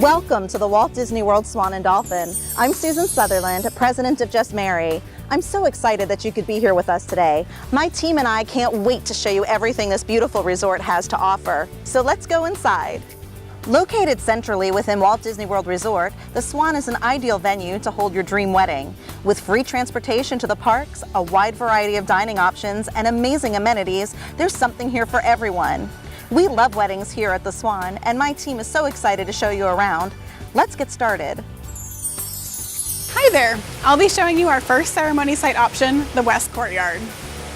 Welcome to the Walt Disney World Swan and Dolphin. I'm Susan Sutherland, president of Just Marry. I'm so excited that you could be here with us today. My team and I can't wait to show you everything this beautiful resort has to offer. So let's go inside. Located centrally within Walt Disney World Resort, the Swan is an ideal venue to hold your dream wedding. With free transportation to the parks, a wide variety of dining options, and amazing amenities, there's something here for everyone. We love weddings here at the Swan, and my team is so excited to show you around. Let's get started. Hi there! I'll be showing you our first ceremony site option, the West Courtyard.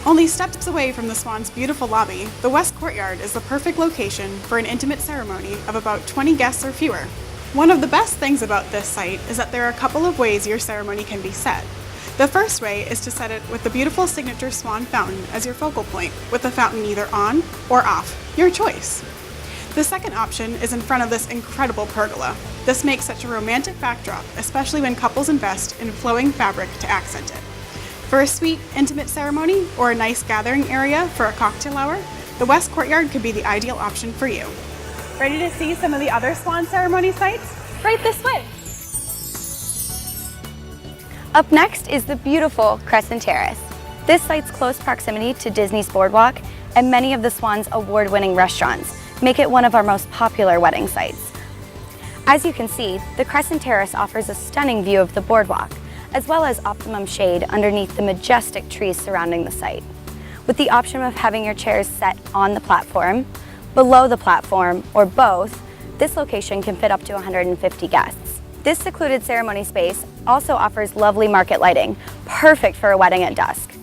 Only steps away from the Swan's beautiful lobby, the West Courtyard is the perfect location for an intimate ceremony of about 20 guests or fewer. One of the best things about this site is that there are a couple of ways your ceremony can be set. The first way is to set it with the beautiful signature Swan fountain as your focal point, with the fountain either on or off, your choice. The second option is in front of this incredible pergola. This makes such a romantic backdrop, especially when couples invest in flowing fabric to accent it. For a sweet, intimate ceremony or a nice gathering area for a cocktail hour, the West Courtyard could be the ideal option for you. Ready to see some of the other Swan ceremony sites? Right this way! Up next is the beautiful Crescent Terrace. This site's close proximity to Disney's Boardwalk and many of the Swan's award-winning restaurants make it one of our most popular wedding sites. As you can see, the Crescent Terrace offers a stunning view of the boardwalk, as well as optimum shade underneath the majestic trees surrounding the site. With the option of having your chairs set on the platform, below the platform, or both, this location can fit up to 150 guests. This secluded ceremony space also offers lovely market lighting, perfect for a wedding at dusk.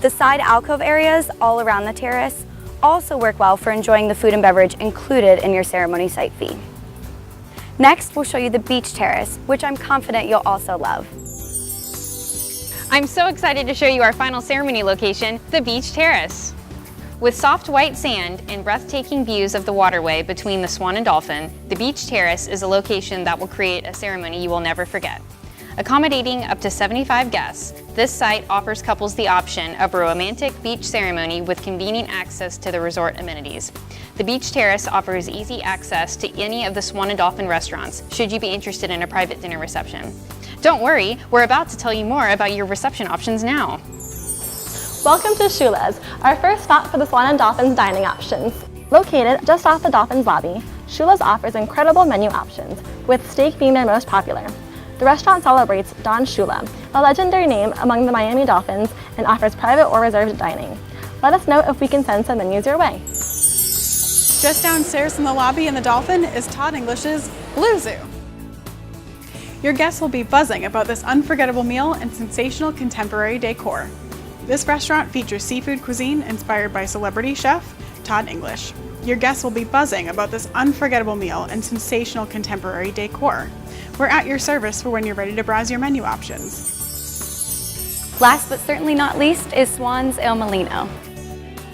The side alcove areas all around the terrace also work well for enjoying the food and beverage included in your ceremony site fee. Next, we'll show you the beach terrace, which I'm confident you'll also love. I'm so excited to show you our final ceremony location, the Beach Terrace. With soft white sand and breathtaking views of the waterway between the Swan and Dolphin, the Beach Terrace is a location that will create a ceremony you will never forget. Accommodating up to 75 guests, this site offers couples the option of a romantic beach ceremony with convenient access to the resort amenities. The Beach Terrace offers easy access to any of the Swan and Dolphin restaurants, should you be interested in a private dinner reception. Don't worry, we're about to tell you more about your reception options now. Welcome to Shulas, our first stop for the Swan and Dolphin's dining options. Located just off the Dolphin's lobby, Shulas offers incredible menu options, with steak being their most popular. The restaurant celebrates Don Shula, a legendary name among the Miami Dolphins, and offers private or reserved dining. Let us know if we can send some menus your way. Just downstairs in the lobby in the Dolphin is Todd English's Blue Zoo. Your guests will be buzzing about this unforgettable meal and sensational contemporary decor. This restaurant features seafood cuisine inspired by celebrity chef Todd English. Your guests will be buzzing about this unforgettable meal and sensational contemporary decor. We're at your service for when you're ready to browse your menu options. Last but certainly not least is Swan's Il Molino.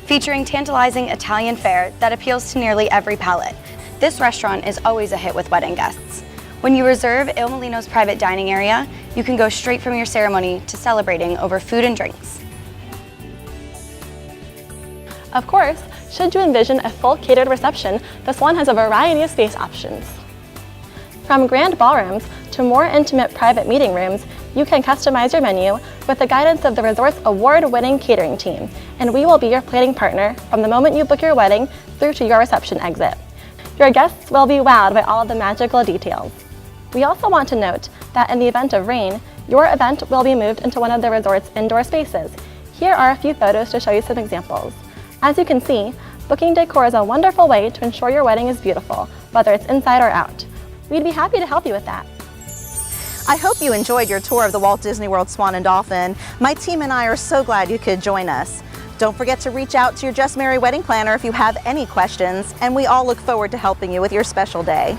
Featuring tantalizing Italian fare that appeals to nearly every palate, this restaurant is always a hit with wedding guests. When you reserve Il Molino's private dining area, you can go straight from your ceremony to celebrating over food and drinks. Of course, should you envision a full catered reception, the Swan has a variety of space options. From grand ballrooms to more intimate private meeting rooms, you can customize your menu with the guidance of the resort's award-winning catering team, and we will be your planning partner from the moment you book your wedding through to your reception exit. Your guests will be wowed by all of the magical details. We also want to note that in the event of rain, your event will be moved into one of the resort's indoor spaces. Here are a few photos to show you some examples. As you can see, booking decor is a wonderful way to ensure your wedding is beautiful, whether it's inside or out. We'd be happy to help you with that. I hope you enjoyed your tour of the Walt Disney World Swan and Dolphin. My team and I are so glad you could join us. Don't forget to reach out to your Just Marry wedding planner if you have any questions, and we all look forward to helping you with your special day.